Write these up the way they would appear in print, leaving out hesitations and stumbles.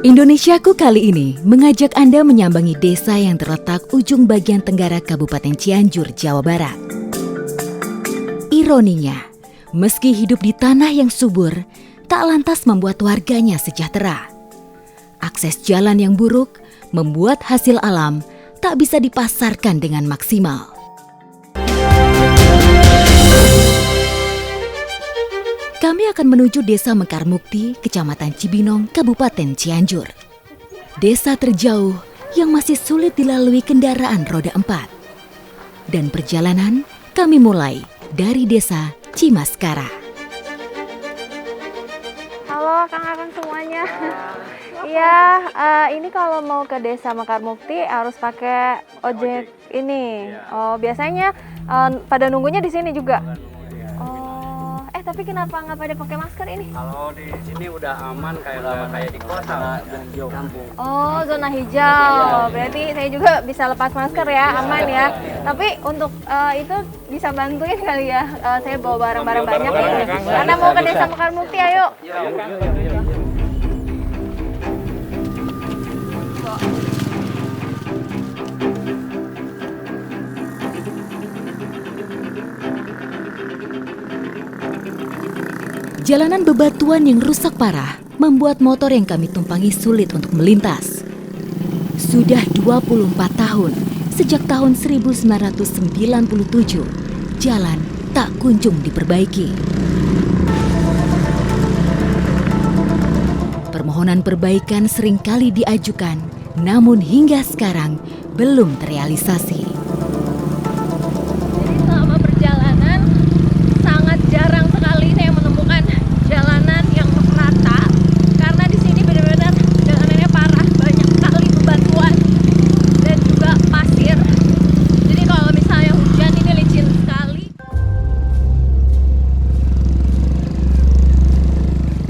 Indonesiaku kali ini mengajak Anda menyambangi desa yang terletak ujung bagian tenggara Kabupaten Cianjur, Jawa Barat. Ironinya, meski hidup di tanah yang subur, tak lantas membuat warganya sejahtera. Akses jalan yang buruk membuat hasil alam tak bisa dipasarkan dengan maksimal. Kami akan menuju Desa Mekar Mukti, Kecamatan Cibinong, Kabupaten Cianjur. Desa terjauh yang masih sulit dilalui kendaraan roda 4. Dan perjalanan kami mulai dari Desa Cimaskara. Halo Kang semuanya. Iya, ini kalau mau ke Desa Mekar Mukti harus pakai ojek ini. Oh, biasanya pada nunggunya di sini juga. Tapi kenapa nggak pada pakai masker ini? Kalau di sini udah aman kayak di kota, hijau kampung. Oh, zona hijau. Berarti saya juga bisa lepas masker ya, aman ya. Tapi untuk itu bisa bantuin kali ya. Saya bawa barang-barang banyak ini. Karena mau ke Desa Mekar Mukti, ayo. Jalanan bebatuan yang rusak parah membuat motor yang kami tumpangi sulit untuk melintas. Sudah 24 tahun sejak tahun 1997, jalan tak kunjung diperbaiki. Permohonan perbaikan seringkali diajukan, namun hingga sekarang belum terrealisasi. Jadi selama perjalanan sangat jarang sekali saya menemukan jalanan yang rata, karena di sini benar-benar jalanannya parah, banyak sekali bebatuan dan juga pasir. Jadi kalau misalnya hujan ini licin sekali.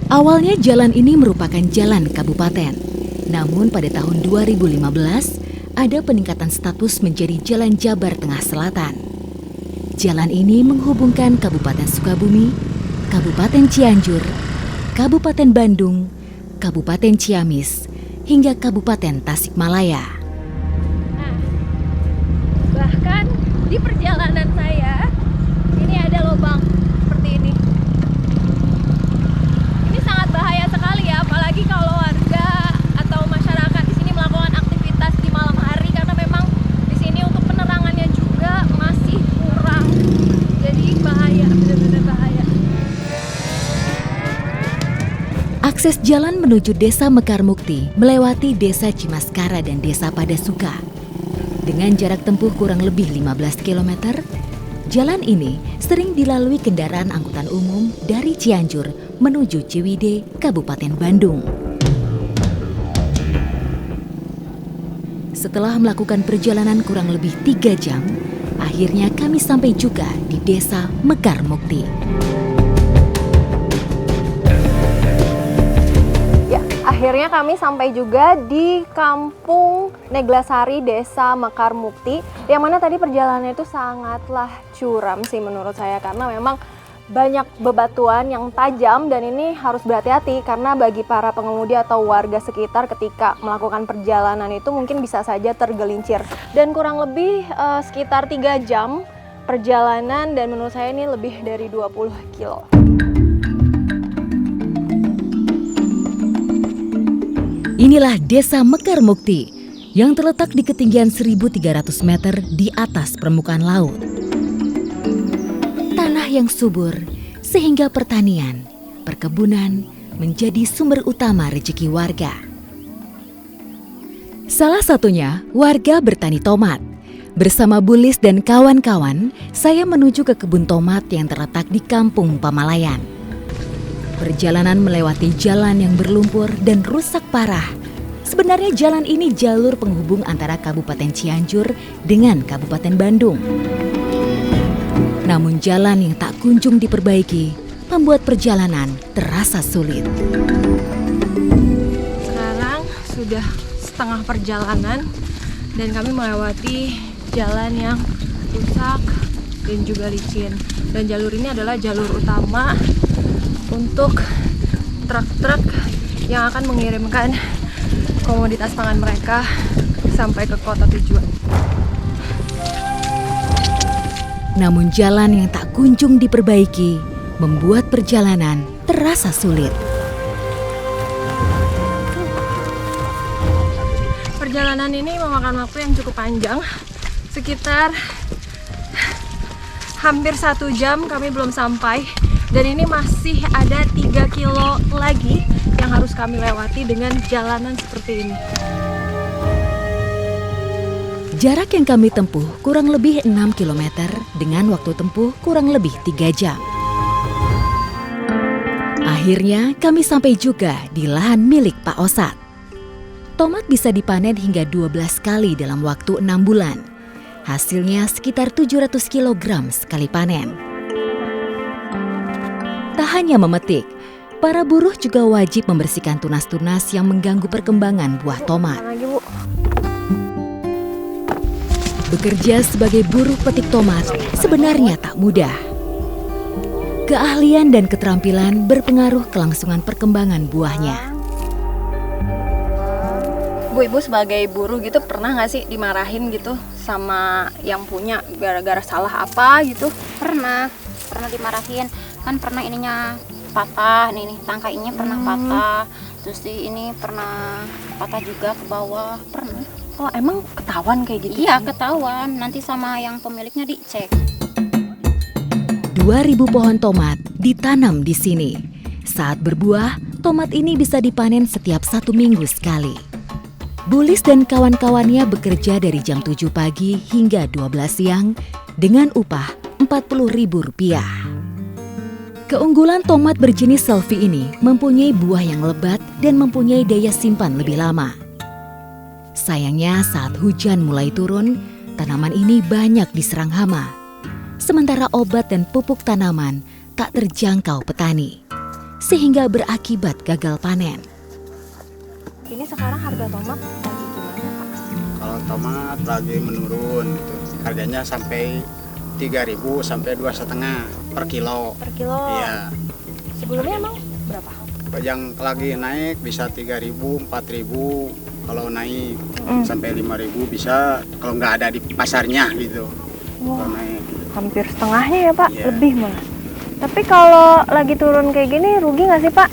Awalnya jalan ini merupakan jalan kabupaten. Namun pada tahun 2015 ada peningkatan status menjadi Jalan Jabar Tengah Selatan. Jalan ini menghubungkan Kabupaten Sukabumi, Kabupaten Cianjur, Kabupaten Bandung, Kabupaten Ciamis, hingga Kabupaten Tasikmalaya. Nah, bahkan di perjalanan saya, ini ada lubang seperti ini. Ini sangat bahaya sekali ya, apalagi kalau warga atau masyarakat di sini melakukan aktivitas di malam hari, karena memang di sini untuk penerangannya juga masih kurang. Jadi bahaya, benar-benar bahaya. Akses jalan menuju Desa Mekar Mukti melewati Desa Cimaskara dan Desa Padasuka. Dengan jarak tempuh kurang lebih 15 km, jalan ini sering dilalui kendaraan angkutan umum dari Cianjur menuju Ciwidey, Kabupaten Bandung. Setelah melakukan perjalanan kurang lebih 3 jam, akhirnya kami sampai juga di Desa Mekar Mukti. Akhirnya kami sampai juga di Kampung Neglasari, Desa Mekar Mukti, yang mana tadi perjalanannya itu sangatlah curam sih menurut saya, karena memang banyak bebatuan yang tajam dan ini harus berhati-hati karena bagi para pengemudi atau warga sekitar ketika melakukan perjalanan itu mungkin bisa saja tergelincir. Dan kurang lebih sekitar 3 jam perjalanan dan menurut saya ini lebih dari 20 kilo. Inilah Desa Mekar Mukti yang terletak di ketinggian 1.300 meter di atas permukaan laut. Tanah yang subur sehingga pertanian, perkebunan menjadi sumber utama rezeki warga. Salah satunya warga bertani tomat. Bersama Bulis dan kawan-kawan, saya menuju ke kebun tomat yang terletak di Kampung Pamalayan. Perjalanan melewati jalan yang berlumpur dan rusak parah. Sebenarnya jalan ini jalur penghubung antara Kabupaten Cianjur dengan Kabupaten Bandung. Namun jalan yang tak kunjung diperbaiki membuat perjalanan terasa sulit. Sekarang sudah setengah perjalanan dan kami melewati jalan yang rusak dan juga licin. Dan jalur ini adalah jalur utama untuk truk-truk yang akan mengirimkan komoditas pangan mereka sampai ke kota tujuan. Namun jalan yang tak kunjung diperbaiki membuat perjalanan terasa sulit. Perjalanan ini memakan waktu yang cukup panjang, sekitar hampir 1 jam kami belum sampai. Dan ini masih ada 3 kilo lagi yang harus kami lewati dengan jalanan seperti ini. Jarak yang kami tempuh kurang lebih 6 km dengan waktu tempuh kurang lebih 3 jam. Akhirnya kami sampai juga di lahan milik Pak Osat. Tomat bisa dipanen hingga 12 kali dalam waktu 6 bulan. Hasilnya sekitar 700 kg sekali panen. Tak hanya memetik, para buruh juga wajib membersihkan tunas-tunas yang mengganggu perkembangan buah tomat. Lagi, Bu. Bekerja sebagai buruh petik tomat sebenarnya tak mudah. Keahlian dan keterampilan berpengaruh kelangsungan perkembangan buahnya. Bu, Ibu sebagai buruh gitu pernah nggak sih dimarahin gitu sama yang punya gara-gara salah apa gitu? Pernah dimarahin. Kan pernah ininya patah, nih tangkainya pernah patah. Terus ini pernah patah juga ke bawah, pernah. Oh, emang ketahuan kayak gitu? Iya, ketahuan. Nanti sama yang pemiliknya dicek. 2.000 pohon tomat ditanam di sini. Saat berbuah, tomat ini bisa dipanen setiap 1 minggu sekali. Bulis dan kawan-kawannya bekerja dari jam 7 pagi hingga 12 siang dengan upah Rp40.000. Keunggulan tomat berjenis selfie ini mempunyai buah yang lebat dan mempunyai daya simpan lebih lama. Sayangnya saat hujan mulai turun, tanaman ini banyak diserang hama. Sementara obat dan pupuk tanaman tak terjangkau petani, sehingga berakibat gagal panen. Ini sekarang harga tomat lagi gimana, Pak? Kalau tomat lagi menurun gitu. Harganya sampai 3.000 sampai 2,5 per kilo. Per kilo? Iya. Sebelumnya emang berapa? Yang lagi naik bisa 3.000, 4.000. Kalau naik sampai 5.000 bisa, kalau nggak ada di pasarnya gitu. Kalau naik. Hampir setengahnya ya, Pak? Iya. Lebih malah. Tapi kalau lagi turun kayak gini rugi nggak sih, Pak?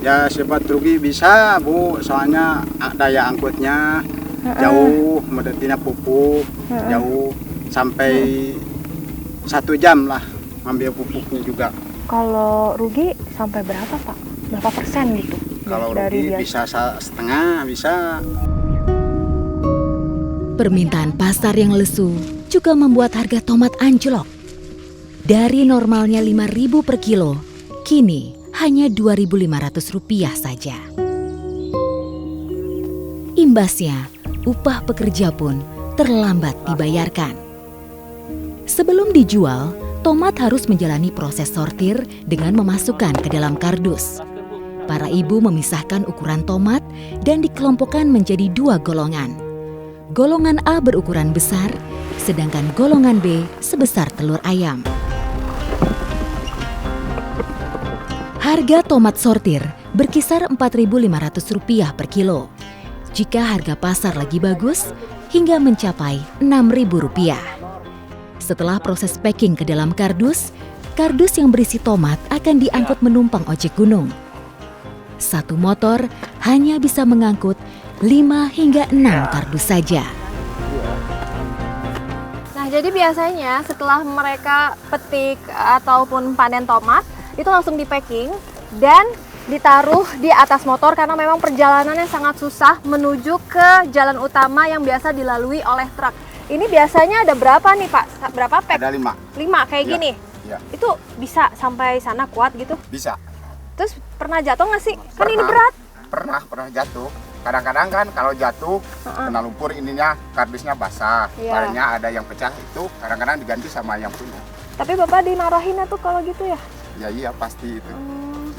Ya sempat rugi bisa, Bu. Soalnya daya angkutnya jauh, medetina pupuk jauh sampai 1 jam lah ngambil pupuknya juga. Kalau rugi sampai berapa, Pak? Berapa persen gitu? Kalau Dari rugi bisa setengah, bisa. Permintaan pasar yang lesu juga membuat harga tomat anjlok. Dari normalnya Rp5.000 per kilo, kini hanya Rp2.500 saja. Imbasnya, upah pekerja pun terlambat dibayarkan. Sebelum dijual, tomat harus menjalani proses sortir dengan memasukkan ke dalam kardus. Para ibu memisahkan ukuran tomat dan dikelompokkan menjadi 2 golongan. Golongan A berukuran besar, sedangkan golongan B sebesar telur ayam. Harga tomat sortir berkisar Rp4.500 per kilo. Jika harga pasar lagi bagus, hingga mencapai Rp6.000. Setelah proses packing ke dalam kardus, kardus yang berisi tomat akan diangkut menumpang ojek gunung. 1 motor hanya bisa mengangkut 5 hingga 6 kardus saja. Nah, jadi biasanya setelah mereka petik ataupun panen tomat, itu langsung di packing dan ditaruh di atas motor karena memang perjalanannya sangat susah menuju ke jalan utama yang biasa dilalui oleh truk. Ini biasanya ada berapa nih, Pak? Berapa pack? Ada 5. 5 kayak Iya, gini? iya. Itu bisa sampai sana kuat gitu? Bisa. Terus pernah jatuh nggak sih? Kan ini Pernah. berat. Pernah jatuh. Kadang-kadang kan kalau jatuh kena lumpur ininya kardusnya basah. Iya. Barangnya ada yang pecah itu kadang-kadang diganti sama yang punya. Tapi Bapak dimarahin tuh kalau gitu ya? Ya iya pasti itu.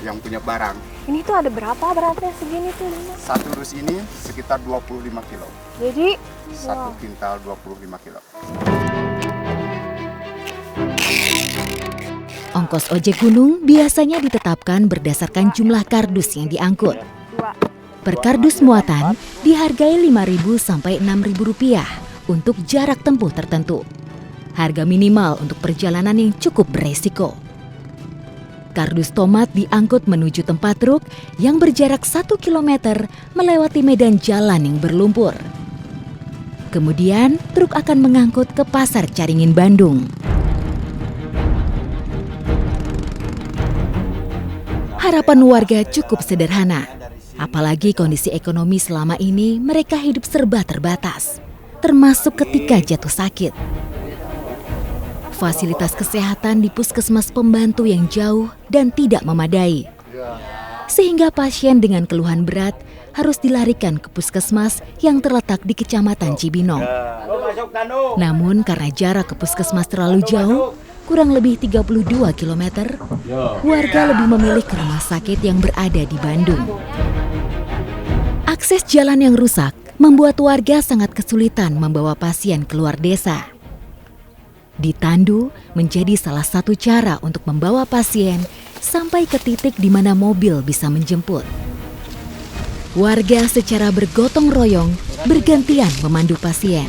Yang punya barang. Ini tuh ada berapa beratnya segini tuh? Satu dus ini sekitar 25 kilo. Jadi, Satu kintal 25 kilo. Ongkos ojek gunung biasanya ditetapkan berdasarkan jumlah kardus yang diangkut. Per kardus muatan dihargai Rp5.000 sampai Rp6.000 untuk jarak tempuh tertentu. Harga minimal untuk perjalanan yang cukup beresiko. Kardus tomat diangkut menuju tempat truk yang berjarak 1 km melewati medan jalan yang berlumpur. Kemudian truk akan mengangkut ke Pasar Caringin, Bandung. Harapan warga cukup sederhana, apalagi kondisi ekonomi selama ini mereka hidup serba terbatas, termasuk ketika jatuh sakit. Fasilitas kesehatan di puskesmas pembantu yang jauh dan tidak memadai, sehingga pasien dengan keluhan berat harus dilarikan ke puskesmas yang terletak di Kecamatan Cibinong. Namun karena jarak ke puskesmas terlalu jauh, kurang lebih 32 km, warga lebih memilih ke rumah sakit yang berada di Bandung. Akses jalan yang rusak membuat warga sangat kesulitan membawa pasien keluar desa. Ditandu menjadi salah satu cara untuk membawa pasien sampai ke titik di mana mobil bisa menjemput. Warga secara bergotong royong bergantian memandu pasien.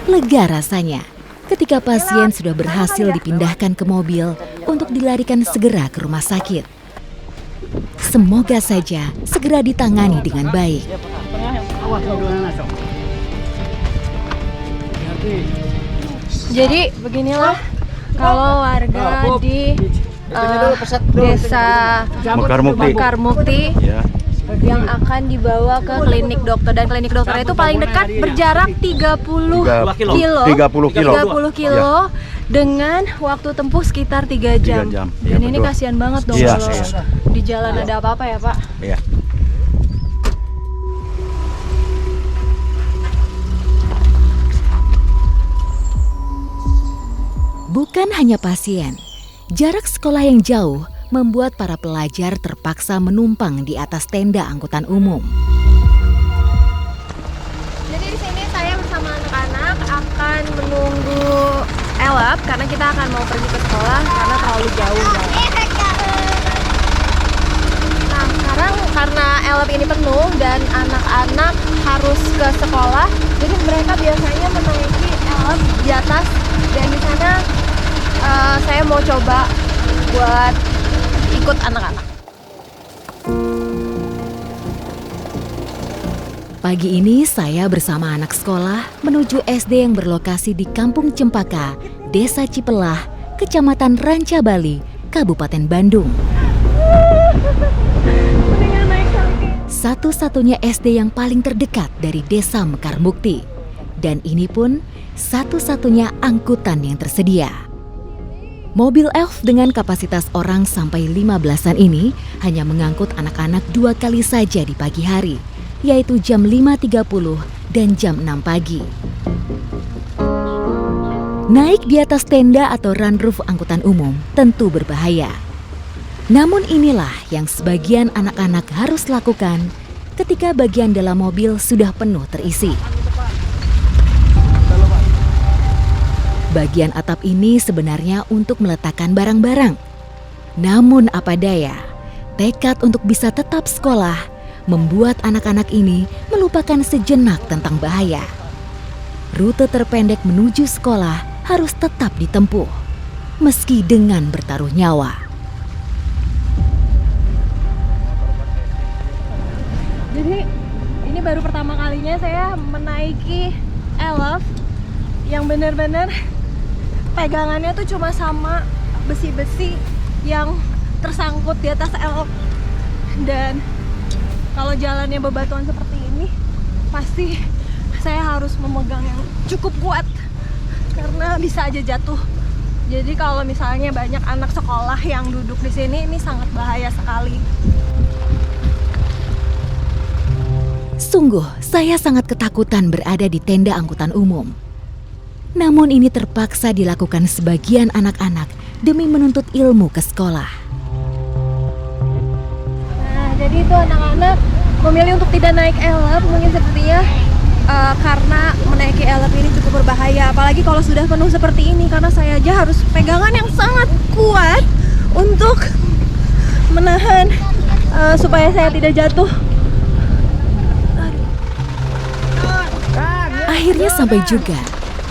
Lega rasanya ketika pasien sudah berhasil dipindahkan ke mobil untuk dilarikan segera ke rumah sakit. Semoga saja segera ditangani dengan baik. Jadi beginilah kalau warga di desa Mekar Mukti yang akan dibawa ke klinik dokter, dan klinik dokter itu paling dekat berjarak 30 kilo dengan waktu tempuh sekitar 3 jam. Dan ini kasihan banget dong kalau di jalan ada apa-apa ya Pak. Iya. Bukan hanya pasien, jarak sekolah yang jauh membuat para pelajar terpaksa menumpang di atas tenda angkutan umum. Jadi di sini saya bersama anak-anak akan menunggu elap karena kita akan mau pergi ke sekolah karena terlalu jauh. Nah sekarang karena elap ini penuh dan anak-anak harus ke sekolah, jadi mereka biasanya menaiki elap di atas, dan di sana saya mau coba buat ikut anak-anak. Pagi ini saya bersama anak sekolah menuju SD yang berlokasi di Kampung Cempaka, Desa Cipelah, Kecamatan Ranca Bali, Kabupaten Bandung. Satu-satunya SD yang paling terdekat dari Desa Mekar Mukti. Dan ini pun satu-satunya angkutan yang tersedia. Mobil elf dengan kapasitas orang sampai 15-an ini hanya mengangkut anak-anak 2 kali saja di pagi hari, yaitu jam 5.30 dan jam 6 pagi. Naik di atas tenda atau runroof angkutan umum tentu berbahaya. Namun inilah yang sebagian anak-anak harus lakukan ketika bagian dalam mobil sudah penuh terisi. Bagian atap ini sebenarnya untuk meletakkan barang-barang. Namun apa daya, tekad untuk bisa tetap sekolah membuat anak-anak ini melupakan sejenak tentang bahaya. Rute terpendek menuju sekolah harus tetap ditempuh, meski dengan bertaruh nyawa. Jadi ini baru pertama kalinya saya menaiki elf yang benar-benar pegangannya tuh cuma sama besi-besi yang tersangkut di atas elf. Dan kalau jalannya bebatuan seperti ini, pasti saya harus memegang yang cukup kuat karena bisa aja jatuh. Jadi kalau misalnya banyak anak sekolah yang duduk di sini, ini sangat bahaya sekali. Sungguh, saya sangat ketakutan berada di tenda angkutan umum. Namun ini terpaksa dilakukan sebagian anak-anak demi menuntut ilmu ke sekolah. Nah, jadi itu anak-anak memilih untuk tidak naik elf, mungkin sepertinya karena menaiki elep ini cukup berbahaya, apalagi kalau sudah penuh seperti ini, karena saya aja harus pegangan yang sangat kuat untuk menahan supaya saya tidak jatuh. Akhirnya sampai juga.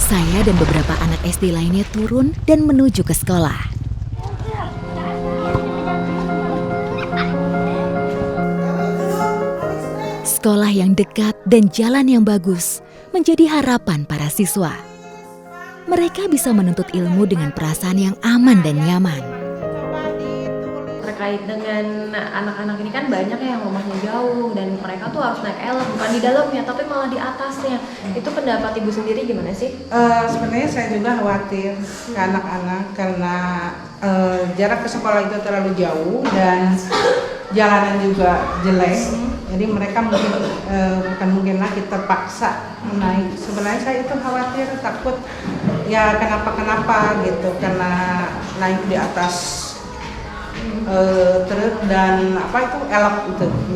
Saya dan beberapa anak SD lainnya turun dan menuju ke sekolah. Sekolah yang dekat dan jalan yang bagus menjadi harapan para siswa. Mereka bisa menuntut ilmu dengan perasaan yang aman dan nyaman. Terkait dengan anak-anak ini kan banyak yang rumahnya jauh dan mereka tuh harus naik elep, bukan di dalamnya tapi malah di atasnya. Itu pendapat Ibu sendiri gimana sih? Sebenarnya saya juga khawatir ke anak-anak karena jarak ke sekolah itu terlalu jauh dan jalanan juga jelek. Jadi mereka bukan mungkin lagi terpaksa naik. Sebenarnya saya itu khawatir, takut ya kenapa-kenapa gitu karena naik di atas truk dan apa itu elep itu.